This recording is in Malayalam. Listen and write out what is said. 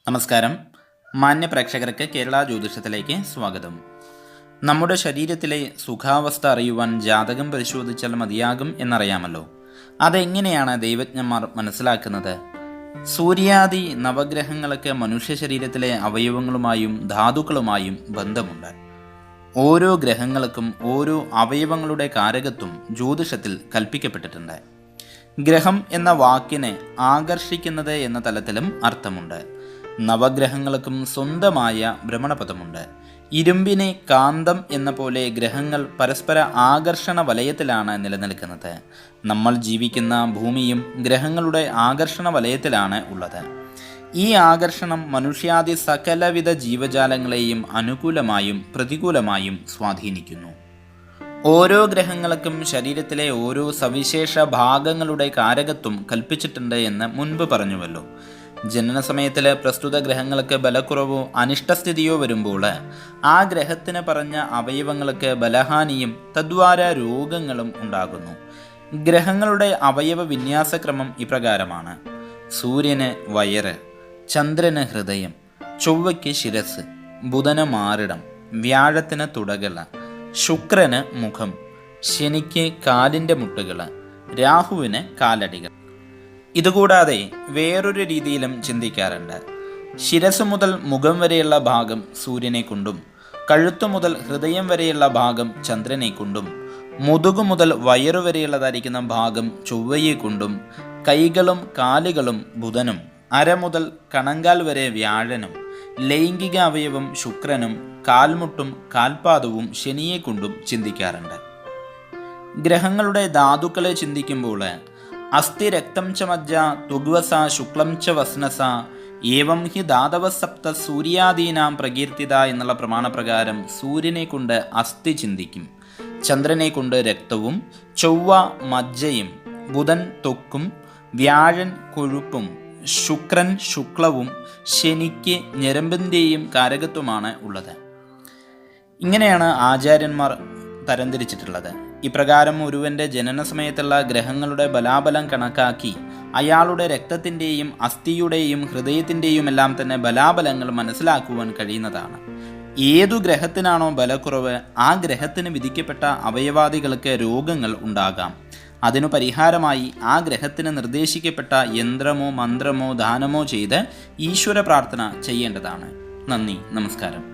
നമസ്കാരം. മാന്യ പ്രേക്ഷകർക്ക് കേരള ജ്യോതിഷത്തിലേക്ക് സ്വാഗതം. നമ്മുടെ ശരീരത്തിലെ സുഖാവസ്ഥ അറിയുവാൻ ജാതകം പരിശോധിച്ചാൽ മതിയാകും എന്നറിയാമല്ലോ. അതെങ്ങനെയാണ് ദൈവജ്ഞന്മാർ മനസ്സിലാക്കുന്നത്? സൂര്യാദി നവഗ്രഹങ്ങൾക്ക് മനുഷ്യ ശരീരത്തിലെ അവയവങ്ങളുമായും ധാതുക്കളുമായും ബന്ധമുണ്ട്. ഓരോ ഗ്രഹങ്ങൾക്കും ഓരോ അവയവങ്ങളുടെ കാരകത്വം ജ്യോതിഷത്തിൽ കൽപ്പിക്കപ്പെട്ടിട്ടുണ്ട്. ഗ്രഹം എന്ന വാക്കിനെ ആകർഷിക്കുന്നത് എന്ന തലത്തിലും അർത്ഥമുണ്ട്. നവഗ്രഹങ്ങൾക്കും സ്വന്തമായ ഭ്രമണപഥമുണ്ട്. ഇരുമ്പിനെ കാന്തം എന്ന പോലെ ഗ്രഹങ്ങൾ പരസ്പര ആകർഷണ വലയത്തിലാണ് നിലനിൽക്കുന്നത്. നമ്മൾ ജീവിക്കുന്ന ഭൂമിയും ഗ്രഹങ്ങളുടെ ആകർഷണ വലയത്തിലാണ് ഉള്ളത്. ഈ ആകർഷണം മനുഷ്യാദി സകലവിധ ജീവജാലങ്ങളെയും അനുകൂലമായും പ്രതികൂലമായും സ്വാധീനിക്കുന്നു. ഓരോ ഗ്രഹങ്ങൾക്കും ശരീരത്തിലെ ഓരോ സവിശേഷ ഭാഗങ്ങളുടെ കാരകത്വം കൽപ്പിച്ചിട്ടുണ്ട് എന്ന് മുൻപ് പറഞ്ഞുവല്ലോ. ജനന സമയത്തിൽ പ്രസ്തുത ഗ്രഹങ്ങൾക്ക് ബലക്കുറവോ അനിഷ്ടസ്ഥിതിയോ വരുമ്പോൾ ആ ഗ്രഹത്തിന് പറഞ്ഞ അവയവങ്ങൾക്ക് ബലഹാനിയും തദ്വാര രോഗങ്ങളും ഉണ്ടാകുന്നു. ഗ്രഹങ്ങളുടെ അവയവ വിന്യാസക്രമം ഇപ്രകാരമാണ്: സൂര്യന് വയറ്, ചന്ദ്രന് ഹൃദയം, ചൊവ്വയ്ക്ക് ശിരസ്, ബുധന് മാറിടം, വ്യാഴത്തിന് തുടകള, ശുക്രന് മുഖം, ശനിക്ക് കാലിൻ്റെ മുട്ടുകൾ, രാഹുവിന് കാലടികൾ. ഇതുകൂടാതെ വേറൊരു രീതിയിലും ചിന്തിക്കാറുണ്ട്. ശിരസ് മുതൽ മുഖം വരെയുള്ള ഭാഗം സൂര്യനെ കൊണ്ടും, കഴുത്തു മുതൽ ഹൃദയം വരെയുള്ള ഭാഗം ചന്ദ്രനെ കൊണ്ടും, മുതുകു മുതൽ വയറു വരെയുള്ളതായിരിക്കുന്ന ഭാഗം ചൊവ്വയെ കൊണ്ടും, കൈകളും കാലുകളും ബുധനും, അര മുതൽ കണങ്കാൽ വരെ വ്യാഴനും, ലൈംഗിക അവയവം ശുക്രനും, കാൽമുട്ടും കാൽപാദവും ശനിയെ കൊണ്ടും ചിന്തിക്കാറുണ്ട്. ഗ്രഹങ്ങളുടെ ധാതുക്കളെ ചിന്തിക്കുമ്പോൾ അസ്ഥി രക്തം ച മജ്ജ ത്വഗ്വസ ശുക്ലം ച വസ്നസ ഏവം ഹി ധാതവ സപ്ത സൂര്യാദീനാം പ്രകീർത്തിത എന്നുള്ള പ്രമാണപ്രകാരം സൂര്യനെ കൊണ്ട് അസ്ഥി ചിന്തിക്കും, ചന്ദ്രനെ കൊണ്ട് രക്തവും, ചൊവ്വ മജ്ജയും, ബുധൻ ത്വക്കും, വ്യാഴൻ കൊഴുപ്പും, ശുക്രൻ ശുക്ലവും, ശനിക്ക് ഞരമ്പിൻ്റെയും കാരകത്വമാണ് ഉള്ളത്. ഇങ്ങനെയാണ് ആചാര്യന്മാർ തരംതിരിച്ചിട്ടുള്ളത്. ഇപ്രകാരം ഒരുവൻ്റെ ജനന സമയത്തുള്ള ഗ്രഹങ്ങളുടെ ബലാബലം കണക്കാക്കി അയാളുടെ രക്തത്തിൻ്റെയും അസ്ഥിയുടെയും ഹൃദയത്തിൻ്റെയും എല്ലാം തന്നെ ബലാബലങ്ങൾ മനസ്സിലാക്കുവാൻ കഴിയുന്നതാണ്. ഏതു ഗ്രഹത്തിനാണോ ബലക്കുറവ് ആ ഗ്രഹത്തിന് വിധിക്കപ്പെട്ട അവയവാദികൾക്ക് രോഗങ്ങൾ ഉണ്ടാകാം. അതിനു പരിഹാരമായി ആ ഗ്രഹത്തിന് നിർദ്ദേശിക്കപ്പെട്ട യന്ത്രമോ മന്ത്രമോ ദാനമോ ചെയ്ത് ഈശ്വര പ്രാർത്ഥന ചെയ്യേണ്ടതാണ്. നന്ദി, നമസ്കാരം.